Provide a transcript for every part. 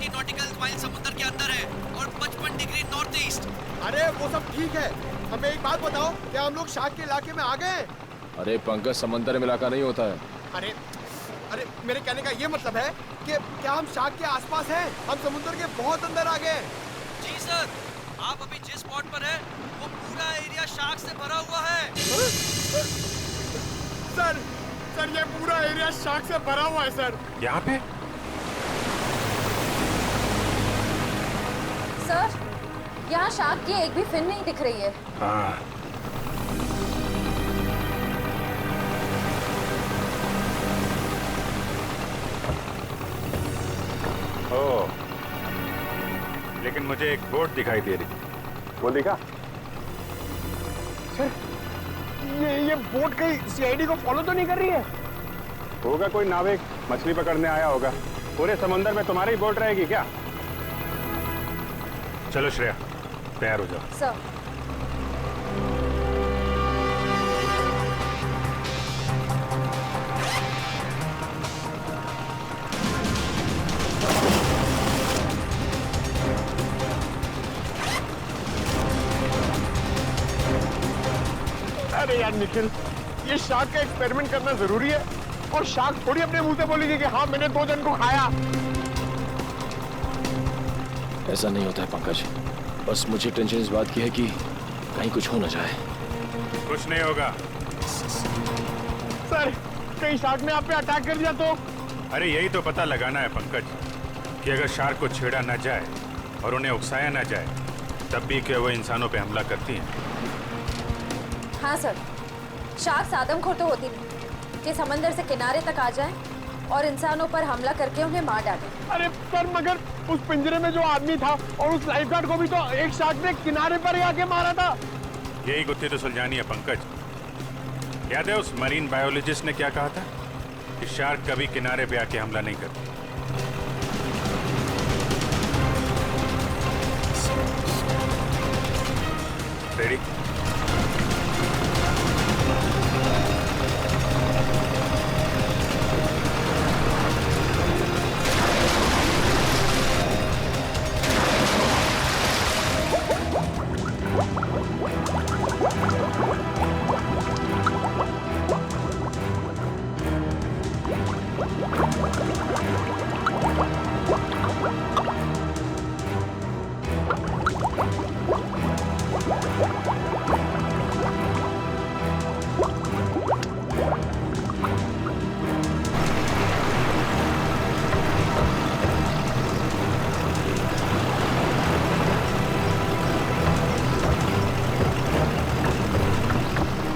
40 nautical mile समुद्र के अंदर है और 55 डिग्री नॉर्थ ईस्ट। अरे वो सब ठीक है, हमें एक बात बताओ, क्या हम लोग शार्क के इलाके में आ गए हैं? अरे पंकज, समंदर में इलाका नहीं होता है। अरे अरे मेरे कहने का ये मतलब है कि क्या हम शार्क के आसपास हैं? हम समुद्र के बहुत अंदर आ गए हैं। जी सर, आप अभी जिस स्पॉट पर है वो पूरा एरिया शार्क से भरा हुआ है। सर ये पूरा एरिया शार्क से भरा हुआ है सर। यहाँ पे सर, यहाँ शार्क की एक भी फिन नहीं दिख रही है। हाँ, ओ, लेकिन मुझे एक बोट दिखाई दे रही। वो दिखा? सर ये बोट कहीं सीआईडी को फॉलो तो नहीं कर रही है? होगा कोई नाविक मछली पकड़ने आया होगा। पूरे समुद्र में तुम्हारी बोट रहेगी क्या? चलो श्रेया, तैयार हो जाओ। सर, अरे यार निखिल, ये शार्क का एक्सपेरिमेंट करना जरूरी है और शार्क थोड़ी अपने मुंह से बोलेगी कि हाँ मैंने 2 जन को खाया। ऐसा नहीं होता है पंकज, बस मुझे टेंशन इस बात की है कि कहीं कुछ हो ना जाए। कुछ नहीं होगा। सर कहीं शार्क ने आप पे अटैक कर दिया तो? अरे यही तो पता लगाना है पंकज, कि अगर शार्क को छेड़ा ना जाए और उन्हें उकसाया ना जाए, तब भी क्या वो इंसानों पे हमला करती हैं। हाँ सर, शार्क आदमखोर तो होती नहीं कि समंदर से किनारे तक आ जाएं और इंसानों पर हमला करके उन्हें मार डालें। अरे सर मगर उस पिंजरे में जो आदमी था और उस लाइफगार्ड को भी तो एक शार्क ने किनारे पर ही आके मारा था। यही गुत्थी तो सुलझानी है पंकज। याद है उस मरीन बायोलॉजिस्ट ने क्या कहा था कि शार्क कभी किनारे पे आके हमला नहीं करती। रेडी?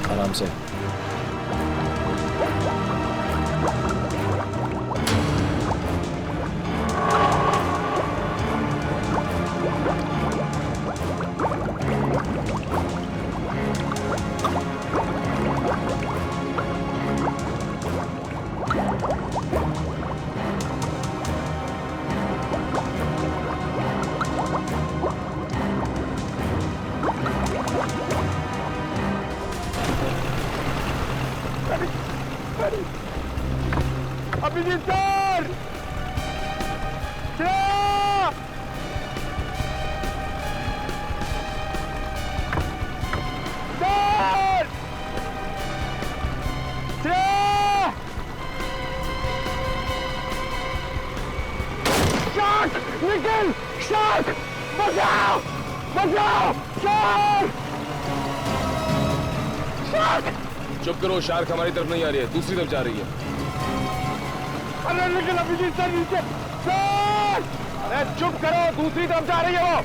आराम से। Abhijeet sir! Shark! Nikhil! Shark! बचाओ! बचाओ! शार्क! शार्क! चुप करो, शार्क हमारी तरफ नहीं आ रही है, दूसरी तरफ जा रही है। अरे निखिल, अभिजीत सर नीचे! सर! अरे चुप करो, दूसरी तरफ जा रही है वो।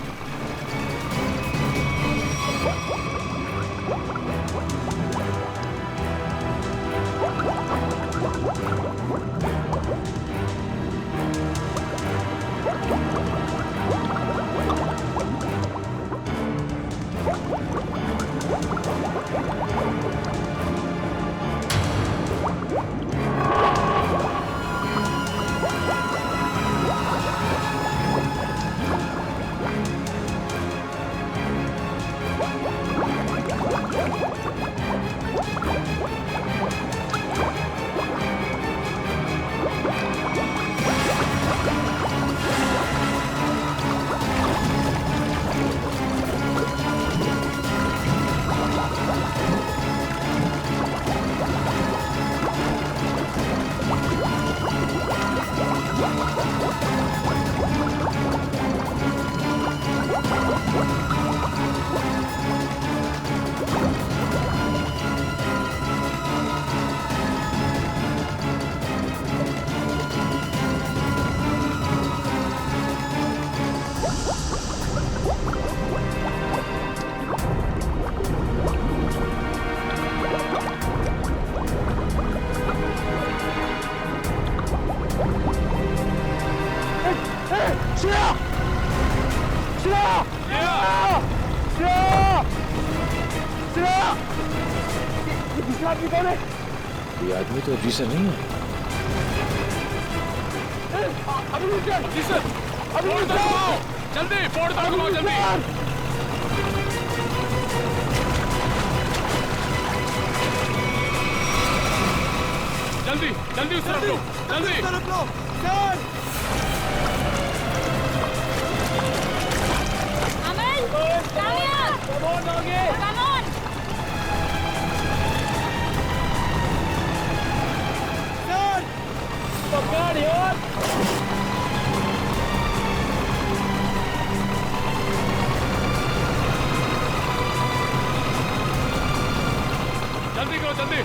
ये आदमी तो जी सर नहीं है। अभी जी सर, अभी जल्दी फोड़ तक घुमाओ जल्दी। जल्दी जल्दी उस तरफ लो, जल्दी तरफ लो सर। अमन, कामयाब, कम ऑन। सर पकड़ यार। जल्दी करो जल्दी।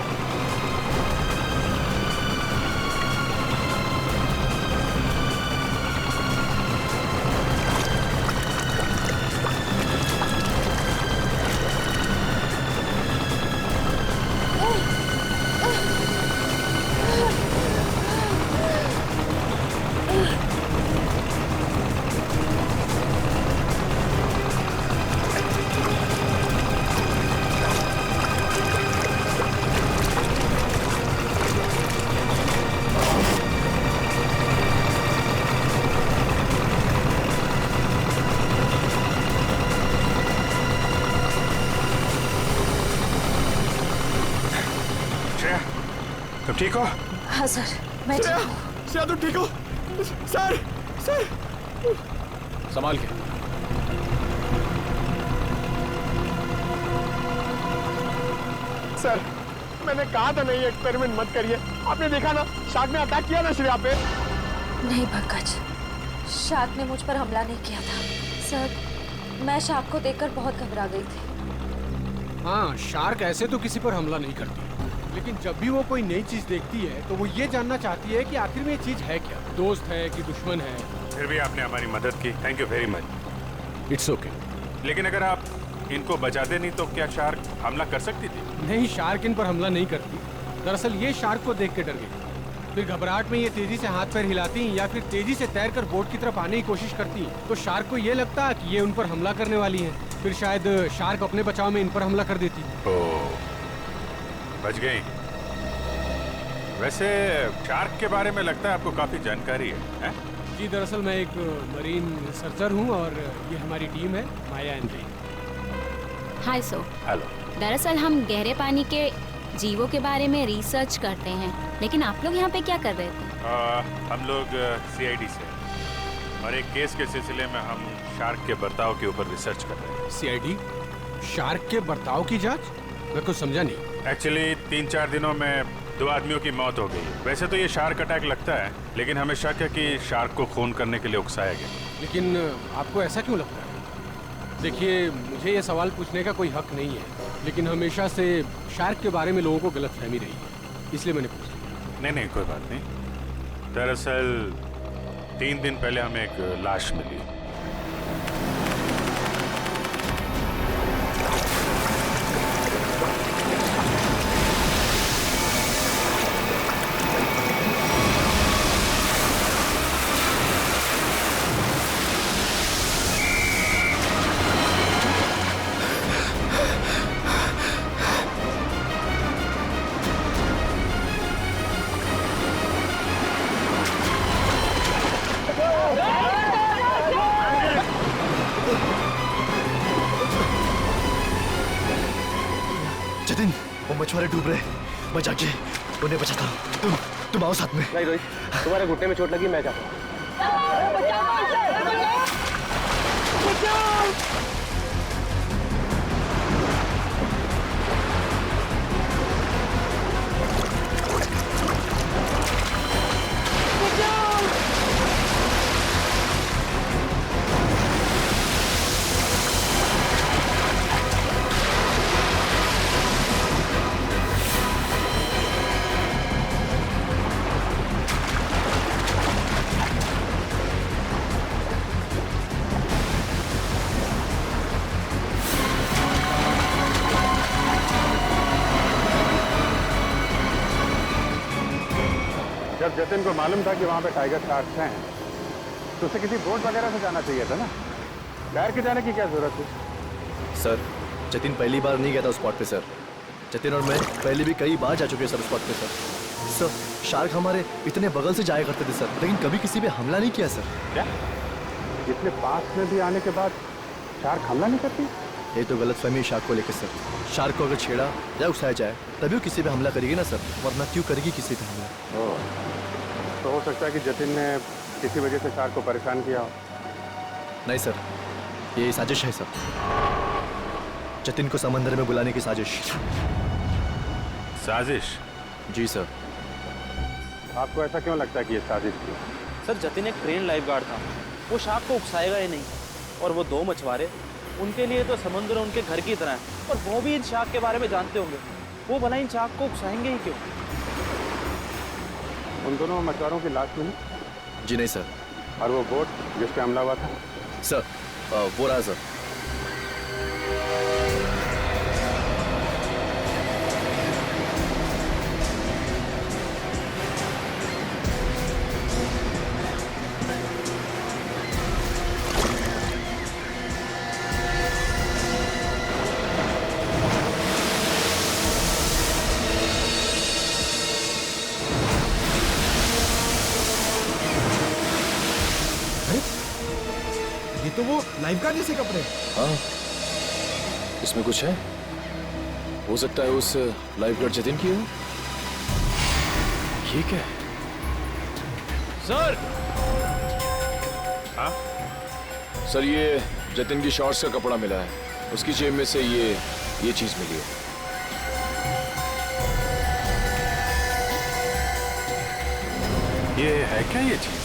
तुम ठीक हो? हाँ सर, मैं ठीक हूँ। श्रेया तुम ठीक हो? सर सर संभाल के। सर मैंने कहा था नहीं एक्सपेरिमेंट मत करिए। आपने देखा ना शार्क ने अटैक किया ना श्रेया पे। नहीं पंकज, शार्क ने मुझ पर हमला नहीं किया था। सर, मैं शार्क को देखकर बहुत घबरा गई थी। हाँ, शार्क ऐसे तो किसी पर हमला नहीं करती, लेकिन जब भी वो कोई नई चीज देखती है तो वो ये जानना चाहती है कि आखिर में ये चीज है क्या, दोस्त है कि दुश्मन है। फिर भी आपने हमारी मदद की, thank you very much. It's okay. लेकिन अगर आप इनको बचाते नहीं तो क्या शार्क हमला कर सकती थी? नहीं, शार्क इन पर हमला नहीं करती। दरअसल ये शार्क को देख के डर गई, फिर घबराहट में ये तेजी से हाथ पैर हिलाती या फिर तेजी से तैरकर बोट की तरफ आने की कोशिश करती, तो शार्क को ये लगता कि ये उन पर हमला करने वाली है। फिर शायद शार्क अपने बचाव में इन पर हमला कर देती। ओह, बच गई। वैसे शार्क के बारे में लगता है आपको काफी जानकारी है? जी, दरअसल मैं एक मरीन रिसर्चर हूँ और ये हमारी टीम है, माया एंड रे। हाय सो। हेलो। दरअसल हम गहरे पानी के जीवों के बारे में रिसर्च करते हैं, लेकिन आप लोग यहाँ पे क्या कर रहे थे? हम लोग CID से और एक केस के सिलसिले में हम शार्क के बर्ताव के ऊपर रिसर्च कर रहे हैं। CID? शार्क के बर्ताव की जांच? मैं कुछ समझा नहीं। एक्चुअली 3-4 दिनों में 2 आदमियों की मौत हो गई। वैसे तो ये शार्क अटैक लगता है, लेकिन हमें शक है कि शार्क को खून करने के लिए उकसाया गया। लेकिन आपको ऐसा क्यों लगता है? देखिए, मुझे ये सवाल पूछने का कोई हक नहीं है, लेकिन हमेशा से शार्क के बारे में लोगों को गलतफहमी रही है, इसलिए मैंने पूछा। नहीं, कोई बात नहीं। दरअसल 3 दिन पहले हमें एक लाश मिली। जतिन, वो मछुआरे डूब रहे, मैं जाके उन्हें बचाता हूँ। तुम आओ साथ में। नहीं रोहित, तुम्हारे घुटने में चोट लगी, मैं जाता हूँ। जब जतिन को मालूम था कि वहाँ पे टाइगर शार्क्स हैं, तो उसे किसी बोट वगैरह से जाना चाहिए था ना। तैर के जाने की क्या जरूरत थी? सर, जतिन पहली बार नहीं गया था उस स्पॉट पे सर। जतिन और मैं पहले भी कई बार जा चुके हैं सर उस स्पॉट पे सर। शार्क हमारे इतने बगल से जाया करते थे सर, लेकिन कभी किसी पे हमला नहीं किया सर। क्या इतने पास में भी आने के बाद शार्क हमला नहीं करती? ये तो गलतफहमी है शार्क को लेकर सर। शार्क को अगर छेड़ा या उकसाया जाए तभी वो किसी पे हमला करेगी ना सर, वरना क्यों करेगी किसी पे हमला? तो हो सकता है कि जतिन ने किसी वजह से शार्क को परेशान किया हो। नहीं सर, ये साजिश है सर। जतिन को समंदर में बुलाने की साजिश। साजिश? जी सर। आपको ऐसा क्यों लगता है कि ये साजिश थी? सर जतिन एक ट्रेन लाइफ गार्ड था, वो शार्क को उकसाएगा ही नहीं। और वो दो मछुआरे, उनके लिए तो समुद्र उनके घर की तरह है, और वो भी इन शार्क के बारे में जानते होंगे। वो भला इन शार्क को उकसाएंगे ही क्यों? उन दोनों मछुआरों की लाश मिली? जी नहीं सर। और वो बोट जिस पे हमला हुआ था? सर वो रहा सर। तो वो लाइफ गार्ड जैसे कपड़े। हाँ, इसमें कुछ है। हो सकता है उस लाइफ गार्ड जतिन की हो। ये क्या है? सर। हाँ सर, ये जतिन की शॉर्ट्स का कपड़ा मिला है। उसकी जेब में से ये चीज मिली है। ये है क्या ये चीज?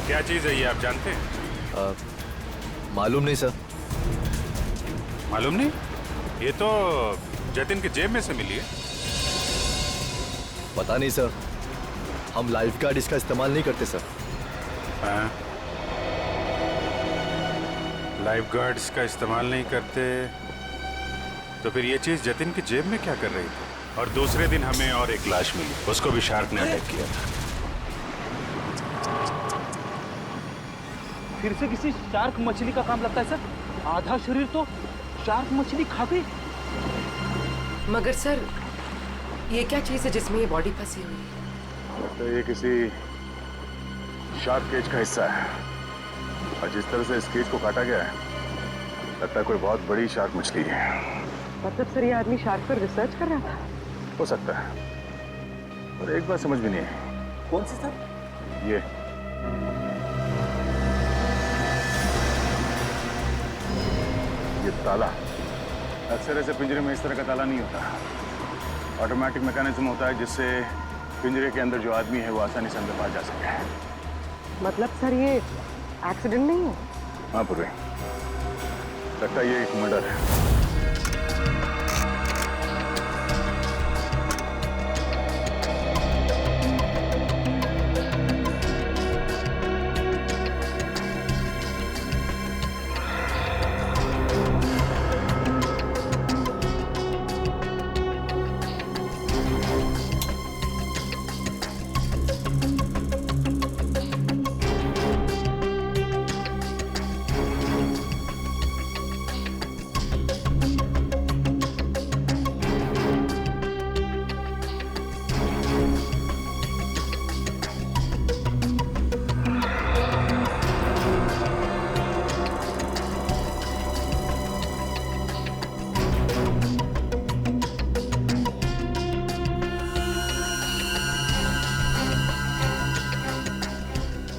क्या चीज है ये, आप जानते हैं? मालूम नहीं सर। मालूम नहीं? ये तो जतिन की जेब में से मिली है। पता नहीं सर, हम लाइफ गार्ड इसका इस्तेमाल नहीं करते सर। हाँ? लाइफ गार्ड्स का इस्तेमाल नहीं करते तो फिर ये चीज जतिन की जेब में क्या कर रही थी? और दूसरे दिन हमें और एक लाश मिली, उसको भी शार्क ने अटैक किया था। फिर से किसी शार्क मछली का काम लगता है सर। आधा शरीर तो शार्क मछली खा गई। मगर सर, ये क्या चीज है जिसमें ये बॉडी फंसी हुई है? तो ये किसी शार्क केज का हिस्सा है, और जिस तरह से इस केज को काटा गया है, लगता है कोई बहुत बड़ी शार्क मछली है। मतलब सर, ये आदमी शार्क पर रिसर्च कर रहा था? हो सकता है, और एक बात समझ में नहीं आई। कौन सी सर? ये ताला अक्सर ऐसे पिंजरे में इस तरह का ताला नहीं होता। ऑटोमेटिक मैकेनिज्म होता है जिससे पिंजरे के अंदर जो आदमी है वो आसानी से अंदर बाहर जा सके। मतलब सर, ये एक्सीडेंट नहीं है? हाँ पूर्वी, लगता है ये एक मर्डर है।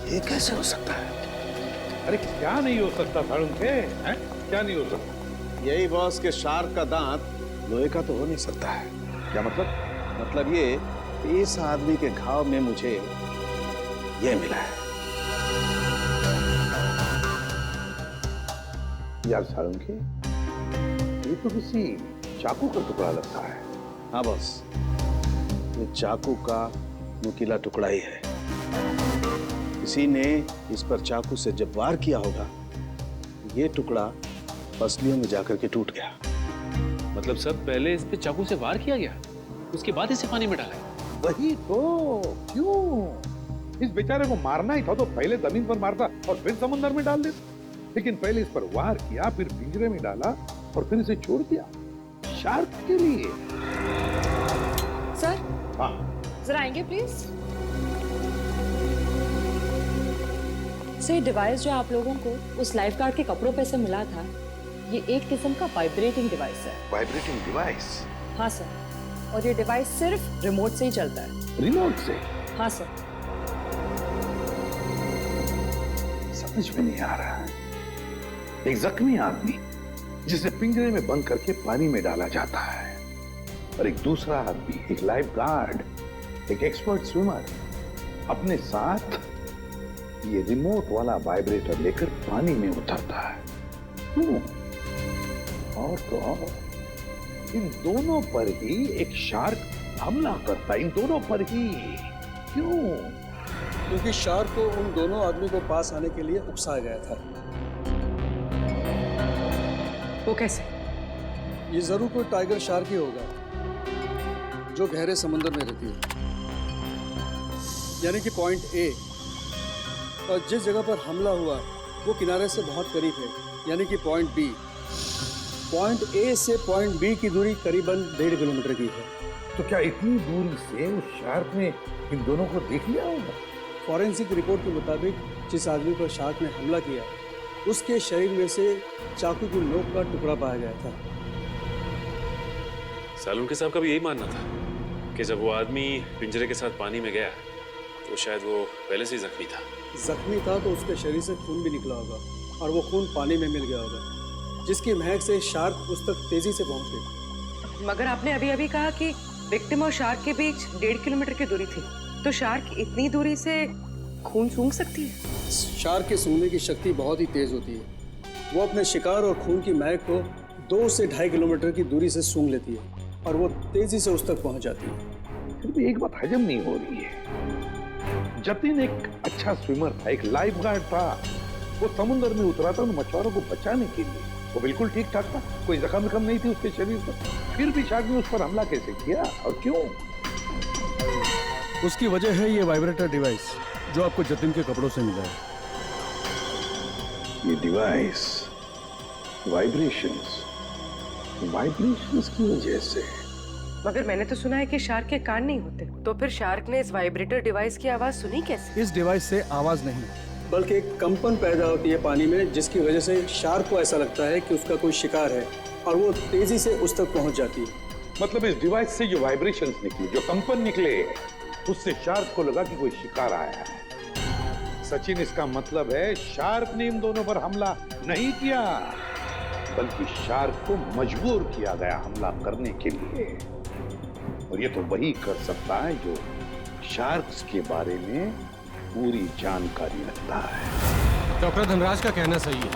ये कैसे हो सकता है? अरे क्या नहीं हो सकता साळुंखे? हैं? क्या नहीं हो सकता? यही बॉस के शार्क का दांत लोहे का तो हो नहीं सकता है। क्या मतलब? मतलब ये, इस आदमी के घाव में मुझे ये मिला है। यार साळुंखे, ये तो किसी चाकू का टुकड़ा लगता है। हाँ बॉस, ये चाकू का नुकीला टुकड़ा ही है। किसी ने इस पर चाकू से जब वार किया होगा, ये टुकड़ा पसलियों में जाकर के टूट गया। मतलब सब पहले इस पे चाकू से वार किया गया, उसके बाद इसे पानी में डाला? वही तो। क्यों? इस बेचारे को मारना ही था तो पहले जमीन पर मारता और फिर समुद्र में डाल देता। लेकिन पहले इस पर वार किया, फिर पिंजरे में डाला और फिर इसे छोड़ दिया शार्क के लिए। सर हाँ, जरा आएंगे प्लीज। सर ये डिवाइस जो आप लोगों को उस लाइफ गार्ड के कपड़ों पे से मिला था, ये एक किस्म का वाइब्रेटिंग डिवाइस है। Vibrating device? हाँ सर, और ये डिवाइस सिर्फ रिमोट से ही चलता है। रिमोट से? हाँ सर। समझ में नहीं आ रहा है। एक जख्मी आदमी जिसे पिंजरे में बंद करके पानी में डाला जाता है, और एक दूसरा आदमी, एक लाइफ गार्ड, एक एक्सपर्ट स्विमर, अपने साथ ये रिमोट वाला वाइब्रेटर लेकर पानी में उतरता है। क्यों? और तो और, इन दोनों पर ही एक शार्क हमला करता है, इन दोनों पर ही। क्यों? क्योंकि शार्क को उन दोनों आदमी को पास आने के लिए उकसाया गया था। वो कैसे? ये जरूर कोई टाइगर शार्क ही होगा जो गहरे समुद्र में रहती है, यानी कि पॉइंट ए, और जिस जगह पर हमला हुआ वो किनारे से बहुत करीब है, यानी कि पॉइंट बी। पॉइंट ए से पॉइंट बी की दूरी करीबन 1.5 किलोमीटर की है। तो क्या इतनी दूरी से उस शार्क ने इन दोनों को देख लिया होगा? फॉरेंसिक रिपोर्ट के मुताबिक जिस आदमी पर शार्क ने हमला किया, उसके शरीर में से चाकू की नोक का टुकड़ा पाया गया था। सालुंके साहब का भी यही मानना था कि जब वो आदमी पिंजरे के साथ पानी में गया तो शायद वो पहले से ही जख्मी था। जख्मी था तो उसके शरीर से खून भी निकला होगा, और वो खून पानी में मिल गया होगा, जिसकी महक से शार्क उस तक तेजी से पहुंच गई। मगर आपने अभी अभी कहा कि विक्टिम और शार्क के बीच 1.5 किलोमीटर की दूरी थी, तो शार्क इतनी दूरी से खून सूंघ सकती है? शार्क के सूंघने की शक्ति बहुत ही तेज होती है। वो अपने शिकार और खून की महक को 2 से 2.5 किलोमीटर की दूरी से सूंघ लेती है, और वो तेजी से उस तक पहुंच जाती है। फिर भी एक बात हजम नहीं हो रही है। जतिन एक अच्छा स्विमर था, एक लाइफ गार्ड था, वो समुद्र में उतरा था उन मछुआरों को बचाने के लिए। वो बिल्कुल ठीक ठाक था, कोई जख्म नहीं थी उसके शरीर पर, फिर भी शार्क ने उस पर हमला कैसे किया और क्यों? उसकी वजह है ये वाइब्रेटर डिवाइस जो आपको जतिन के कपड़ों से मिला है। ये डिवाइस वाइब्रेशंस की वजह से। मगर मैंने तो सुना है कि शार्क के कान नहीं होते, तो फिर शार्क ने इस वाइब्रेटर डिवाइस की आवाज सुनी कैसे? इस डिवाइस से आवाज नहीं, बल्कि एक कंपन पैदा होती है पानी में, जिसकी वजह से शार्क को ऐसा लगता है कि उसका कोई शिकार है, और वो तेजी से उस तक पहुंच जाती है। मतलब इस डिवाइस से जो वाइब्रेशंस निकली, जो कंपन निकले, उससे शार्क को लगा कि कोई शिकार आया है। सचिन, इसका मतलब है शार्क ने इन दोनों पर हमला नहीं किया, बल्कि शार्क को मजबूर किया गया हमला करने के लिए। और ये तो वही कर सकता है जो शार्क्स के बारे में पूरी जानकारी रखता है। डॉक्टर धनराज का कहना सही है,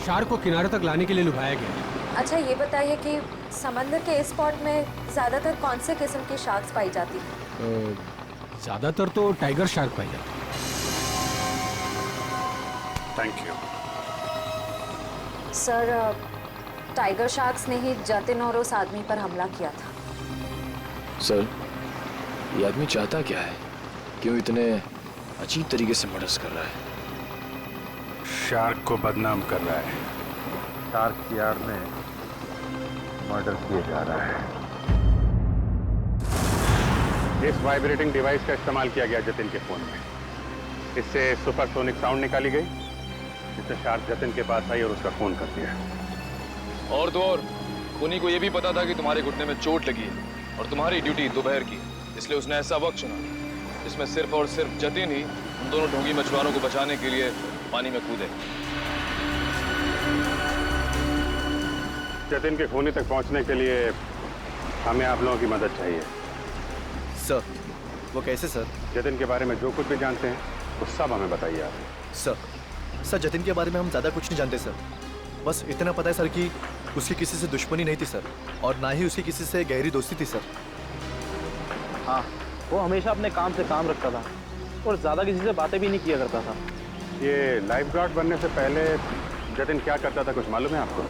शार्क को किनारे तक लाने के लिए लुभाया गया। अच्छा ये बताइए कि समंदर के इस स्पॉट में ज्यादातर कौन से किस्म की शार्क्स पाई जाती है? ज्यादातर तो टाइगर शार्क पाई जाती है। Thank you sir, tiger sharks ने ही जतिन और उस आदमी पर हमला किया था। सर, ये आदमी चाहता क्या है? क्यों इतने अजीब तरीके से मर्डर कर रहा है? शार्क को बदनाम कर रहा है। शार्क की आड़ में मर्डर किया जा रहा है। इस वाइब्रेटिंग डिवाइस का इस्तेमाल किया गया जतिन के फोन में। इससे सुपरसोनिक साउंड निकाली गई, जिससे शार्क जतिन के पास आई और उसका फोन कर दिया। और तो और उन्हीं को ये भी पता था कि तुम्हारे घुटने में चोट लगी है और तुम्हारी ड्यूटी दोपहर की, इसलिए उसने ऐसा वक्त चुना जिसमें सिर्फ और सिर्फ जतिन ही उन दोनों ढोंगी मछुआरों को बचाने के लिए पानी में कूदे। जतिन के खूनी तक पहुंचने के लिए हमें आप लोगों की मदद चाहिए। सर, वो कैसे सर? जतिन के बारे में जो कुछ भी जानते हैं वो सब हमें बताइए आप। सर जतिन के बारे में हम ज़्यादा कुछ नहीं जानते सर। बस इतना पता है सर कि उसकी किसी से दुश्मनी नहीं थी सर, और ना ही उसकी किसी से गहरी दोस्ती थी सर। हाँ, वो हमेशा अपने काम से काम रखता था और ज़्यादा किसी से बातें भी नहीं किया करता था। ये लाइफ गार्ड बनने से पहले जतिन क्या करता था, कुछ मालूम है आपको?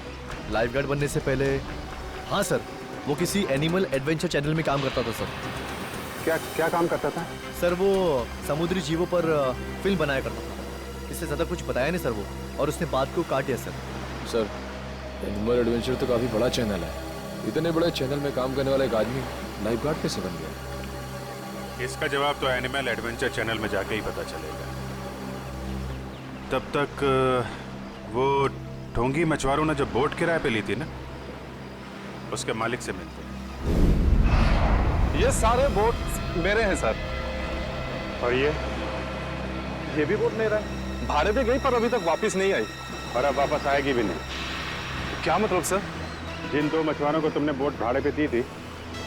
लाइफ गार्ड बनने से पहले? हाँ सर, वो किसी एनिमल एडवेंचर चैनल में काम करता था सर। क्या काम करता था? सर वो समुद्री जीवों पर फिल्म बनाया करता था। इससे ज्यादा कुछ बताया नहीं सर वो, और उसने बात को काट दिया सर। सर, एनिमल एडवेंचर तो काफी बड़ा चैनल है। इतने बड़े चैनल में काम करने वाला एक आदमी लाइफ गार्ड कैसे बन गया? इसका जवाब तो एनिमल एडवेंचर चैनल में जाके ही पता चलेगा। तब तक वो ढोंगी मछुआरों ने जब बोट किराए पे ली थी ना, उसके मालिक से मिलते हैं। ये सारे बोट मेरे हैं सर। और ये भी बोट मेरा है। भाड़े पे गई पर अभी तक वापस नहीं आई। और अब वापस आएगी भी नहीं। क्या मतलब सर? जिन 2 मछुआरों को तुमने बोट भाड़े पे दी थी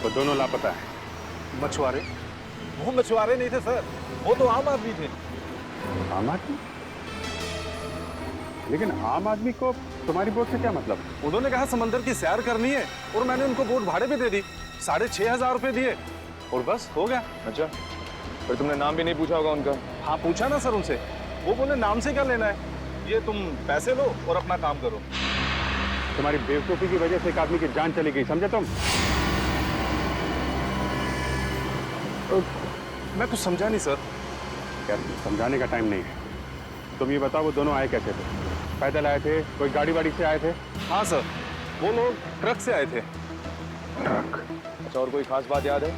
वो दोनों लापता है। मछुआरे? वो मछुआरे नहीं थे सर, वो तो आम आदमी थे। आम आदमी? लेकिन आम आदमी को तुम्हारी बोट से क्या मतलब? उन्होंने कहा समंदर की सैर करनी है और मैंने उनको बोट भाड़े पे दे दी। 6,500 रुपए दिए और बस हो गया। अच्छा, फिर तुमने नाम भी नहीं पूछा होगा उनका? हाँ पूछा ना सर उनसे। वो बोले नाम से क्या लेना है, ये तुम पैसे लो और अपना काम करो। तुम्हारी बेवकूफी की वजह से एक आदमी की जान चली गई, समझे तुम? मैं कुछ समझा नहीं सर। यार समझाने का टाइम नहीं है। तुम ये बताओ वो दोनों आए कैसे थे? पैदल आए थे, कोई गाड़ी वाड़ी से आए थे? हाँ सर, वो लोग ट्रक से आए थे। ट्रक? अच्छा, और कोई खास बात याद है?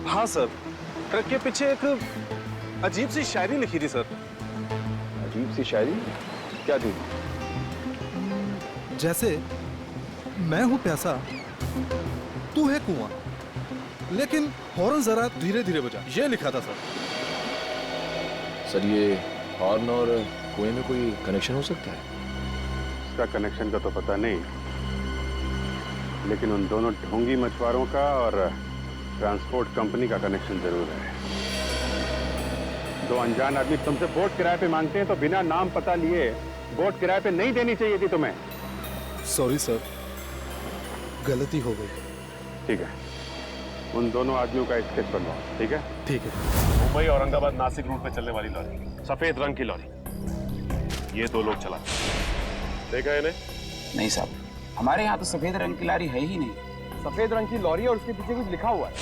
हाँ सर, ट्रक के पीछे एक अजीब सी शायरी लिखी थी सर। अजीब सी शायरी? क्या थी? जैसे मैं हूं प्यासा, तू है कुआं, लेकिन हॉर्न जरा धीरे धीरे बजा, ये लिखा था सर। सर, ये हॉर्न और कुएं में कोई कनेक्शन हो सकता है? इसका कनेक्शन का तो पता नहीं, लेकिन उन दोनों ढोंगी मछुआरों का और ट्रांसपोर्ट कंपनी का कनेक्शन जरूर है। 2 अनजान आदमी तुमसे बोट किराए पे मांगते हैं तो बिना नाम पता लिए बोट किराए पे नहीं देनी चाहिए थी तुम्हें। सॉरी सर, गलती हो गई। ठीक है, उन दोनों आदमियों का स्केच बनवाओ। ठीक है? ठीक है। मुंबई औरंगाबाद नासिक रूट पे चलने वाली लॉरी, सफेद रंग की लॉरी। ये 2 लोग चला, देखा इन्हें? नहीं साहब, हमारे यहाँ तो सफेद रंग की लॉरी है ही नहीं। सफेद रंग की लॉरी और उसके पीछे कुछ लिखा हुआ है।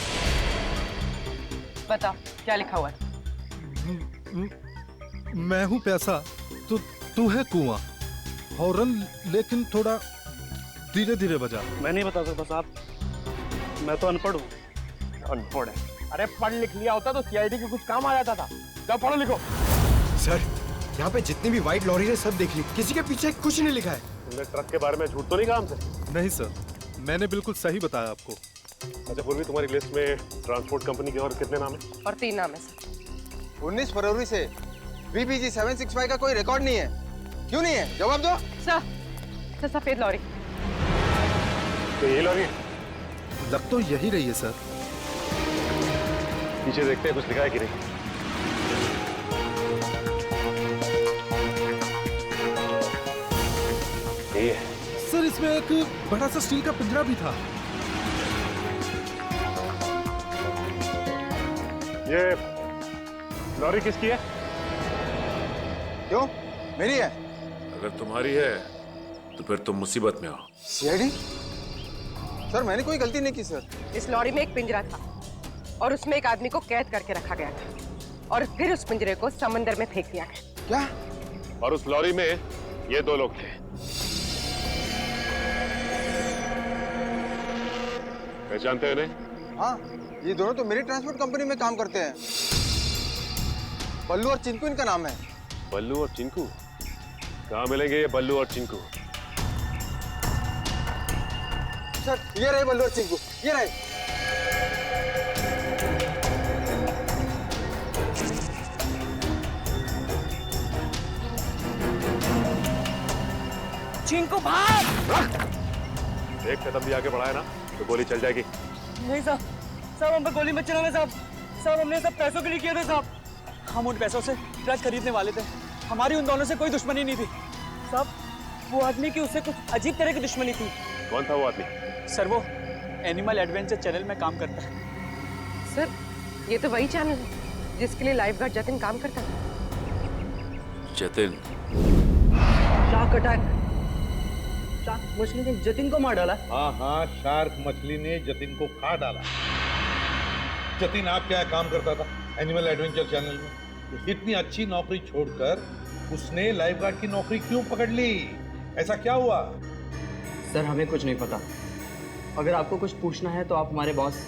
बता क्या लिखा हुआ है? मैं हूं प्यासा, तू है कुआं, हॉर्न लेकिन थोड़ा धीरे धीरे बजा। मैं नहीं बता सकता साहब, मैं तो अनपढ़ हूँ। अनपढ़ है? अरे पढ़ लिख लिया होता तो सीआईडी के कुछ काम आ जाता था। जाओ पढ़ो लिखो। सर, यहाँ पे जितनी भी व्हाइट लॉरी है सब देख ली, किसी के पीछे कुछ नहीं लिखा है। तुमने ट्रक के बारे में झूठ तो नहीं कहा हमसे? नहीं सर, मैंने बिल्कुल सही बताया आपको। अच्छा पूर्वी, तुम्हारी लिस्ट में ट्रांसपोर्ट कंपनी के और कितने नाम है? और 3 नाम है सर। 19 फरवरी से VBG 765 का कोई रिकॉर्ड नहीं है। क्यों नहीं है? जवाब दो। सर, सफेद लॉरी। तो ये लॉरी लग तो यही रही है सर। पीछे देखते हैं कुछ लिखा है कि नहीं। ये सर, इसमें एक बड़ा सा स्टील का पिंजरा भी था। ये लॉरी किसकी है? क्यों? मेरी है। अगर तुम्हारी है तो फिर तुम मुसीबत में हो। सीआईडी? सर मैंने कोई गलती नहीं की सर। इस लॉरी में एक पिंजरा था और उसमें एक आदमी को कैद करके रखा गया था और फिर उस पिंजरे को समंदर में फेंक दिया गया। क्या? और उस लॉरी में ये 2 लोग थे। पहचानते हैं इन्हें? हाँ, ये दोनों तो मेरी ट्रांसपोर्ट कंपनी में काम करते हैं। बल्लू और चिंकू इनका नाम है। बल्लू और चिंकू? कहाँ मिलेंगे ये बल्लू और चिंकू? सर, ये रहे बल्लू और चिंकू, ये रहे। चिंकू भाग! एक कदम भी आगे बढ़ाया ना तो गोली चल जाएगी। नहीं साहब, साहब हम पर गोली मत चलाना साहब। साहब हमने सब पैसों के लिए किया था साहब। हम उन पैसों से ट्रक खरीदने वाले थे। हमारी उन दोनों से कोई दुश्मनी नहीं थी साहब। वो आदमी की उससे कुछ अजीब तरह की दुश्मनी थी। कौन था वो आदमी? सर, वो एनिमल एडवेंचर चैनल में काम करता है। सर, ये तो वही चैनल है जिसके लिए लाइफ गार्ड जतिन काम करता था। जतिन? Shark attack. शार्क मछली ने जतिन को मार डाला। हाँ हाँ, शार्क मछली ने जतिन को खा डाला। जतिन आप क्या काम करता था एनिमल एडवेंचर चैनल में? इतनी अच्छी नौकरी छोड़कर उसने लाइफगार्ड की नौकरी क्यों पकड़ ली? ऐसा क्या हुआ? सर हमें कुछ नहीं पता। अगर आपको कुछ पूछना है तो आप हमारे बॉस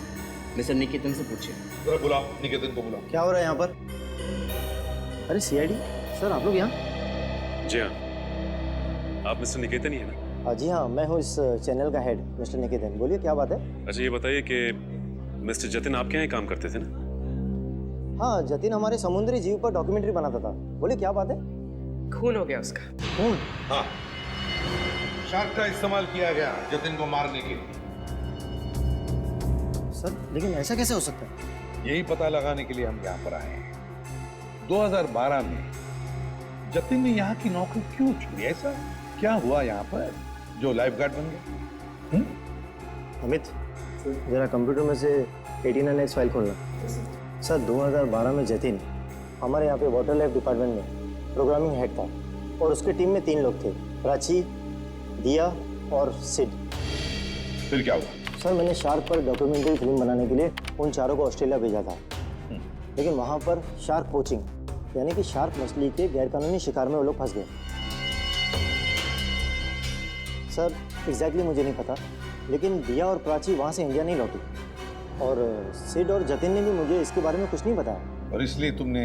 मिस्टर निकेतन से पूछिए। जरा बुलाओ, निकेतन को बुलाओ। क्या हो रहा है यहाँ पर? अरे सीआईडी सर, आप लोग यहाँ? जी हाँ, आप मिस्टर निकेतन ही है ना? जी हाँ, मैं हूँ इस चैनल का हेड मिस्टर निकेतन। बोलिए क्या बात है? अच्छा ये बताइए कि मिस्टर जतिन आपके यहाँ ही काम करते थे ना? हाँ, जतिन हमारे समुद्री जीव पर डॉक्यूमेंट्री बनाता था। बोलिए क्या बात है? खून हो गया उसका। खून? हाँ, शार्क का इस्तेमाल किया गया जतिन को मारने के लिए। सर लेकिन ऐसा कैसे हो सकता है? यही पता लगाने के लिए हम यहाँ पर आए हैं। 2012 में जतिन ने यहाँ की नौकरी क्यों छोड़ी? ऐसा क्या हुआ यहाँ पर जो लाइफगार्ड बन गया? अमित, जरा कंप्यूटर में से 89X फाइल खोलना। सर 2012 में जतिन हमारे यहाँ पे वाटर लाइफ डिपार्टमेंट में प्रोग्रामिंग हेड था और उसकी टीम में 3 लोग थे, प्राची, दिया और सिड। फिर क्या हुआ? सर मैंने शार्क पर डॉक्यूमेंट्री फिल्म बनाने के लिए उन चारों को ऑस्ट्रेलिया भेजा था, लेकिन वहाँ पर शार्क पोचिंग यानी कि शार्क मछली के गैरकानूनी शिकार में वो लोग फंस गए। सर एग्जैक्टली मुझे नहीं पता, लेकिन दिया और प्राची वहाँ से इंडिया नहीं लौटी और सिड और जतिन ने भी मुझे इसके बारे में कुछ नहीं बताया। और इसलिए तुमने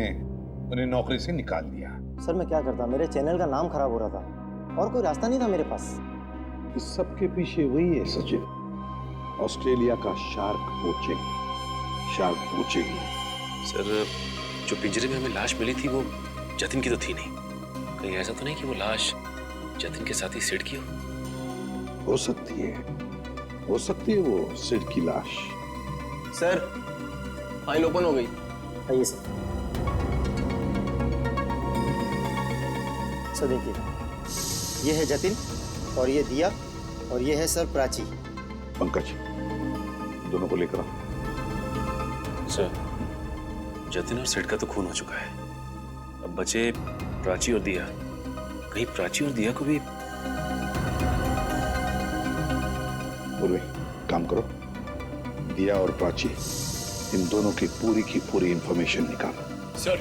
उन्हें नौकरी से निकाल दिया? सर मैं क्या करता, मेरे चैनल का नाम खराब हो रहा था और कोई रास्ता नहीं था मेरे पास। इस सब के पीछे वही है सचिन, ऑस्ट्रेलिया का शार्क पोचिंग। सर जो पिंजरे में हमें लाश मिली थी वो जतिन की तो थी नहीं। कहीं ऐसा तो नहीं कि वो लाश जतिन के साथ ही सिड की हो सकती है वो सिड की लाश। सर फाइल ओपन हो गई। आइए सर। सर देखिए, ये है जतिन और ये दिया और ये है सर प्राची। पंकज दोनों को लेकर आओ। सर जतिन और सिड का तो खून हो चुका है, अब बचे प्राची और दिया। कहीं प्राची और दिया को भी पूर्वी काम करो, दिया और प्राची इन दोनों की पूरी इंफॉर्मेशन निकालो। सर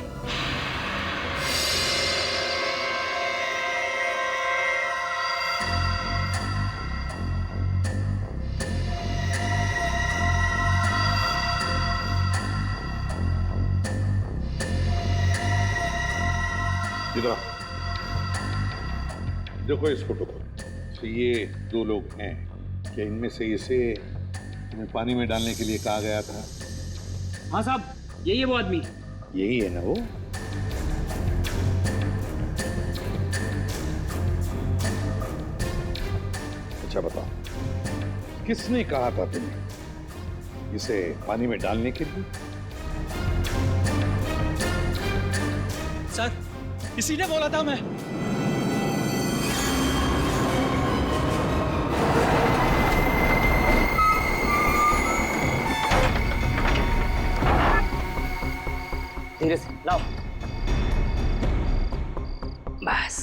इधर देखो इस फोटो को। तो ये 2 लोग हैं, क्या इनमें से इसे हमें पानी में डालने के लिए कहा गया था? हाँ साहब, यही है वो आदमी। यही है ना वो? अच्छा बताओ, किसने कहा था तुम्हें इसे पानी में डालने के लिए? सर इसी ने बोला था। मैं धीरे से लाओ। बस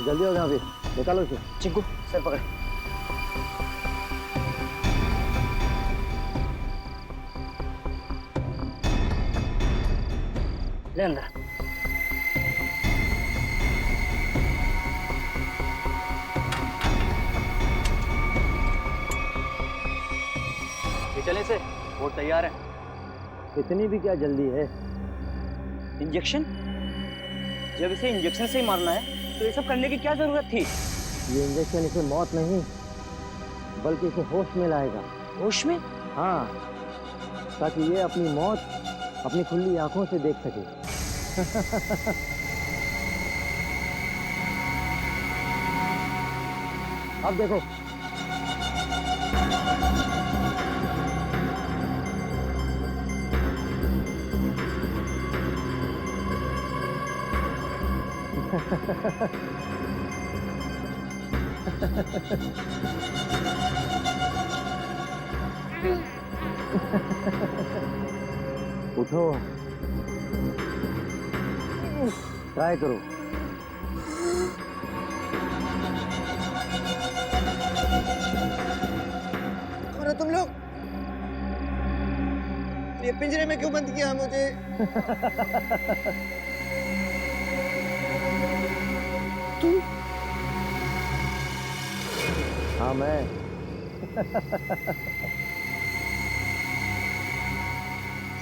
जल्दी हो गया, अभी निकालो इसे। चिंकू सर पकड़। ले अंदर। ये चले से, वो तैयार है। इतनी भी क्या जल्दी है? इंजेक्शन? जब इसे इंजेक्शन से ही मारना है तो ये सब करने की क्या जरूरत थी? ये इंजेक्शन इसे मौत नहीं बल्कि इसे होश में लाएगा। होश में? हाँ, ताकि ये अपनी मौत अपनी खुली आंखों से देख सके। अब देखो। उठो, ट्राई करो। कौन हो तुम लोग? ये पिंजरे में क्यों बंद किया मुझे? तू? हाँ मैं।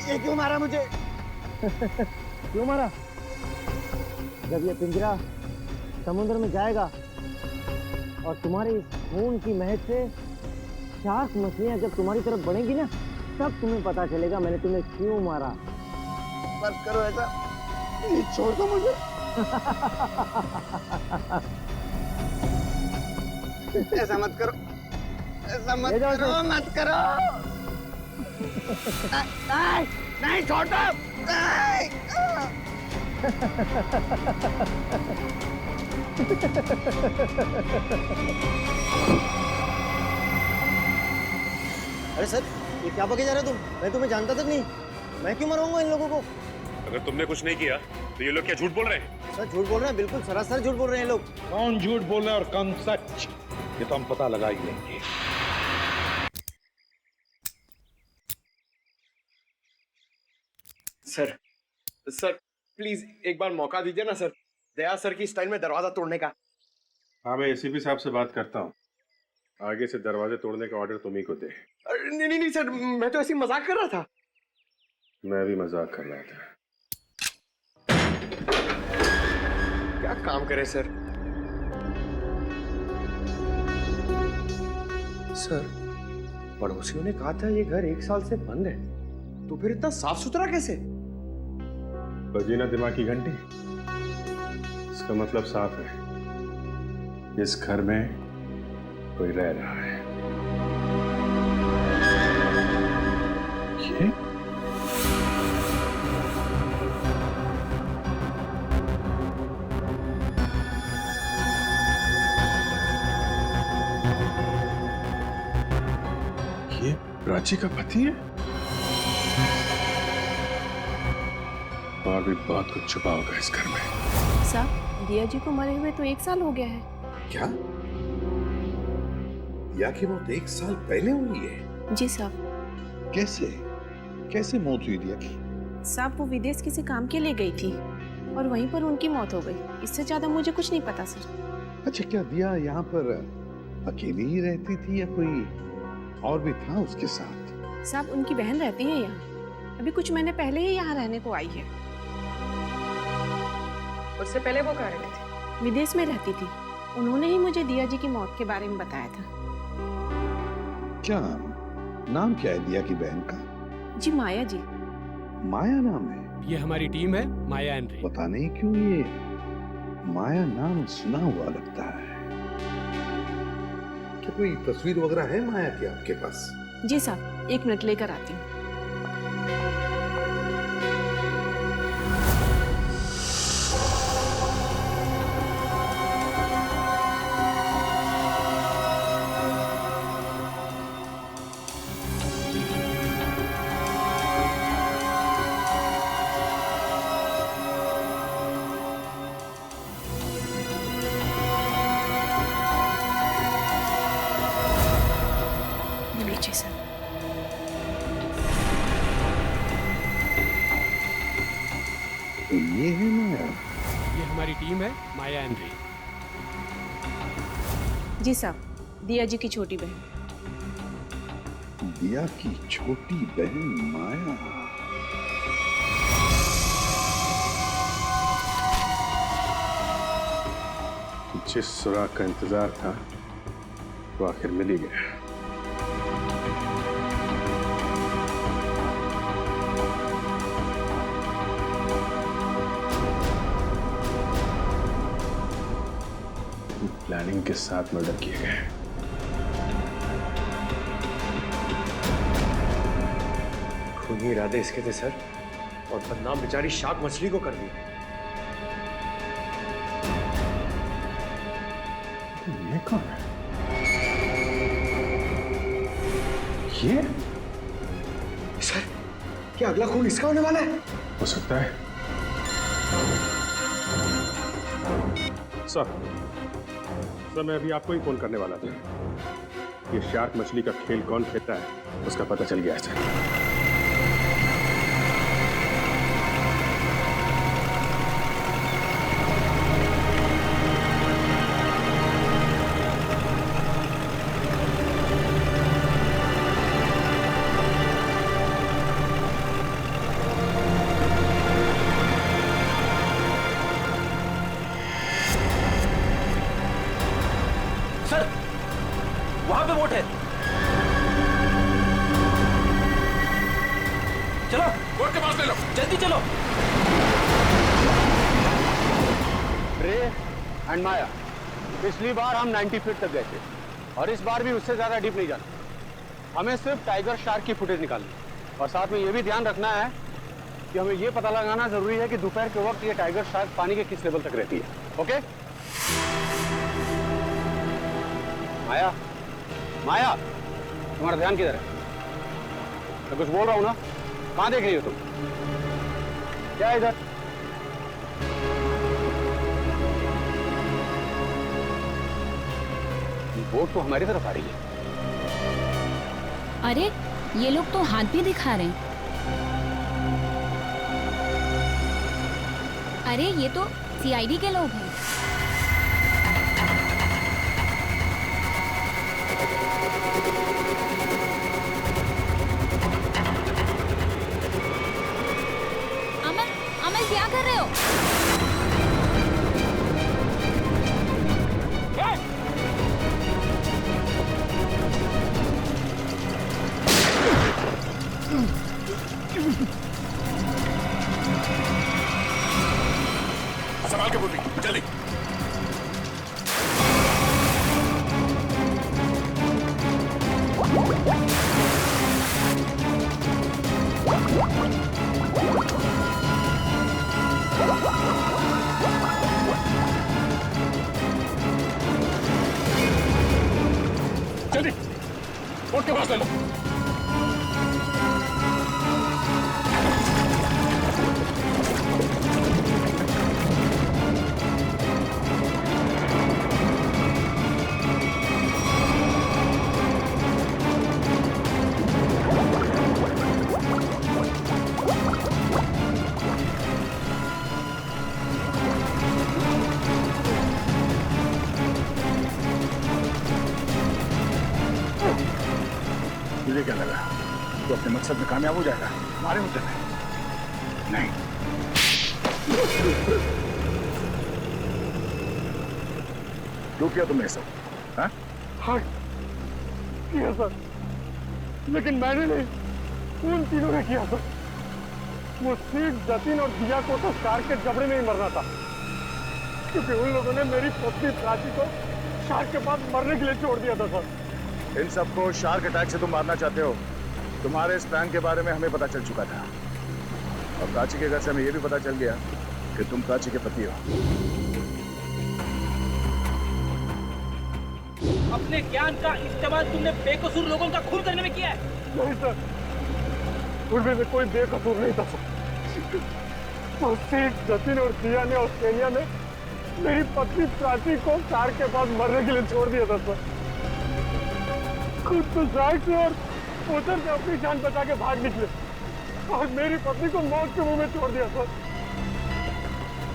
ये क्यों मारा मुझे? क्यों मारा? जब ये पिंजरा समुद्र में जाएगा और तुम्हारी इस खून की महक से शार्क मछलियां जब तुम्हारी तरफ बढ़ेंगी ना, तब तुम्हें पता चलेगा मैंने तुम्हें क्यों मारा। मत करो ऐसा, ये छोड़ दो मुझे। ऐसा मत करो, ऐसा मत करो, मत करो। नहीं, नहीं छोड़ दो, नहीं। अरे सर, ये क्या बके जा रहे हो तुम? मैं तुम्हें जानता तक नहीं। मैं क्यों मरवाऊंगा इन लोगों को? अगर तुमने कुछ नहीं किया तो ये लोग क्या झूठ बोल रहे हैं? सर झूठ बोल रहे हैं, बिल्कुल सरासर झूठ बोल रहे हैं लोग। कौन झूठ बोल रहा है और कौन सच, ये तो हम पता लगा ही लेंगे। सर सर प्लीज एक बार मौका दीजिए ना सर, दया सर की स्टाइल में दरवाजा तोड़ने का। हाँ, मैं एसीपी साहब से बात करता हूँ। आगे से दरवाजे तोड़ने का ऑर्डर तुम ही को दे। नहीं नहीं नहीं सर, मैं तो ऐसे ही मजाक कर रहा था। मैं भी मजाक कर रहा था। क्या काम करे सर? सर, पड़ोसियों ने कहा था ये घर 1 साल से बंद है, तो फिर इतना साफ सुथरा कैसे? बजी ना दिमाग की घंटी, इसका मतलब साफ है, इस घर में कोई रह रहा है। ये प्राची का पति है? और भी बहुत कुछ छुपा होगा इस घर में। साहब, दिया जी को मरे हुए तो 1 साल हो गया है। क्या? दिया की मौत 1 साल पहले हुई है? जी साहब। कैसे? कैसे मौत हुई दिया की? साहब, वो विदेश किसी काम के लिए गई थी और वहीं पर उनकी मौत हो गई। इससे ज्यादा मुझे कुछ नहीं पता सर। अच्छा, क्या दिया यहाँ पर अकेली ही रहती थी या कोई और भी था उसके साथ? साहब, उनकी बहन रहती है यहाँ, अभी कुछ महीने पहले ही यहाँ रहने को आई है। उससे पहले वो कहाँ रहती थी? विदेश में रहती थी। उन्होंने ही मुझे दिया जी की मौत के बारे में बताया था। क्या नाम क्या है दिया की बहन का? जी माया जी। माया नाम है? ये हमारी टीम है, माया एंड रे। पता नहीं क्यों ये माया नाम सुना हुआ लगता है। क्या कोई तस्वीर वगैरह है माया की आपके पास? जी साहब, 1 मिनट लेकर आती हूँ। तो ये है माया? ये हमारी टीम है, माया एंड रे। जी साहब, दिया जी की छोटी बहन। दिया की छोटी बहन माया। जिस सुराग का इंतजार था वो आखिर मिल ही गया। प्लानिंग के साथ मर्डर किए गए। खूनी इरादे इसके थे सर, और बदनाम बेचारी शार्क मछली को कर दिया। ये कौन है? ये? सर, क्या अगला खून इसका होने वाला है? हो सकता है। सर, मैं अभी आपको ही फोन करने वाला था। ये शार्क मछली का खेल कौन खेलता है उसका पता चल गया है सर। वहां पे बोट है। चलो बोट के पास ले लो, जल्दी चलो। रे एंड माया, पिछली बार हम 90 फीट तक गए थे और इस बार भी उससे ज्यादा डीप नहीं जाना। हमें सिर्फ टाइगर शार्क की फुटेज निकालनी और साथ में ये भी ध्यान रखना है कि हमें ये पता लगाना जरूरी है कि दोपहर के वक्त ये टाइगर शार्क पानी के किस लेवल तक रहती है। ओके माया, माया तुम्हारा ध्यान किधर है? मैं कुछ बोल रहा हूं ना, कहां देख रही हो तुम? क्या है इधर? बोट तो हमारी तरफ आ रही है। अरे ये लोग तो हाथ भी दिखा रहे हैं। अरे ये तो सीआईडी के लोग हैं। अमन, अमन क्या कर रहे हो? संभाल के बोली, जल्दी। जल्दी बोट के पास ले लो। मुझे क्या लगा तो अपने मकसद में कामयाब हो जाएगा? हमारे मुद्दे में नहीं। क्यों किया तुमने सब? हाँ? हाँ किया सर, लेकिन मैंने नहीं, उन तीनों ने किया सर। वो सीट, जतिन और दिया को तो शार्क के जबड़े में ही मरना था, क्योंकि उन लोगों ने मेरी पत्नी प्राची को शार्क के पास मरने के लिए छोड़ दिया था सर। इन सबको शार्क अटैक से तुम मारना चाहते हो? तुम्हारे इस प्लान के बारे में हमें पता चल चुका था और प्राची के घर से हमें यह भी पता चल गया कि तुम प्राची के पति हो। अपने ज्ञान का इस्तेमाल तुमने बेकसूर लोगों का खून करने में किया है। नहीं सर, उनमें से कोई बेकसूर नहीं था सर। तो सीट, जतिन और दिया ने ऑस्ट्रेलिया में मेरी पत्नी प्राची को शार्क के पास मरने के लिए छोड़ दिया था सर। खुद तो शार्क से और उधर से अपनी जान बचा के भाग निकले और मेरी पत्नी को मौत के मुंह में छोड़ दिया सर।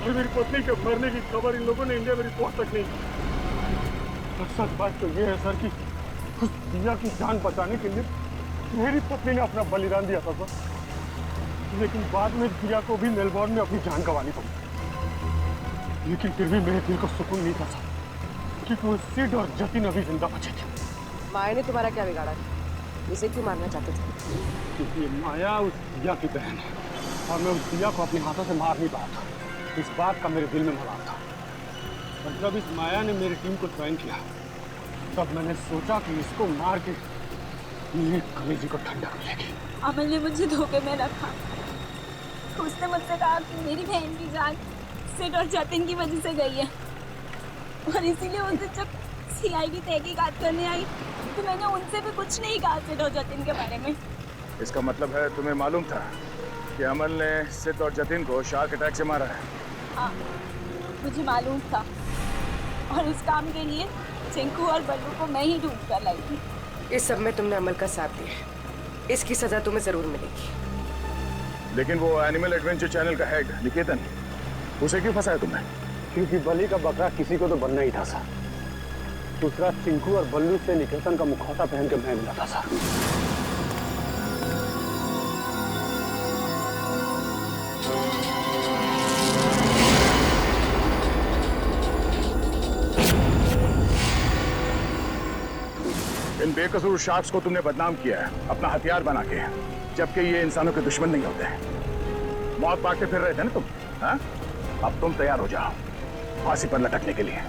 और मेरी पत्नी के मरने की खबर इन लोगों ने इंडिया में रिपोर्ट तक नहीं की। और सच बात तो ये है सर कि उस दिया की जान बचाने के लिए मेरी पत्नी ने अपना बलिदान दिया था सर, लेकिन बाद में दिया को भी मेलबोर्न में अपनी जान गंवानी पड़ी। लेकिन फिर भी मेरे दिल को सुकून नहीं था सर, क्योंकि वो सिड और जतिन अभी जिंदा बचे थे। माया ने तुम्हारा क्या बिगाड़ा? इसे क्यों मारना चाहते थे? क्योंकि माया उस दिया की बहन है और मैं उस दिया को अपने हाथों से मार नहीं पाया था। इस बात का मेरे दिल में मलाल था। और जब इस माया ने मेरी टीम को ज्वाइन किया तब मैंने सोचा कि इसको मार के मेरे कलेजे को ठंडक मिलेगी। अमन ने मुझे धोखे में रखा। उसने मुझसे कहा कि मेरी बहन की जान सिड और जतिन की वजह से गई है और इसीलिए उनसे जब सीआईडी तहकीकात करने आई तो मैंने उनसे भी कुछ नहीं कहा सिड और जतिन के बारे में। इसका मतलब है तुम्हें मालूम था कि अमल ने सिड और जतिन को शार्क अटैक से मारा है? हाँ, मुझे मालूम था और इस काम के लिए चिंकू और बल्लू को मैं ही ढूंढ कर लाई थी। इस सब में तुमने अमल का साथ दिया, इसकी सजा तुम्हें जरूर मिलेगी। लेकिन वो एनिमल एडवेंचर चैनल का हेड निकेतन, उसे क्यों फंसाया तुमने? क्योंकि बलि का बकरा किसी को तो बनना ही था सर। दूसरा, चिंकू और बल्लू से निकेतन का मुखौटा पहन के मैं मिला था सर। इन बेकसूर शार्क्स को तुमने बदनाम किया है अपना हथियार बना के, जबकि ये इंसानों के दुश्मन नहीं होते। मौत बांटते फिर रहे थे ना तुम, हाँ? अब तुम तैयार हो जाओ फांसी पर लटकने के लिए।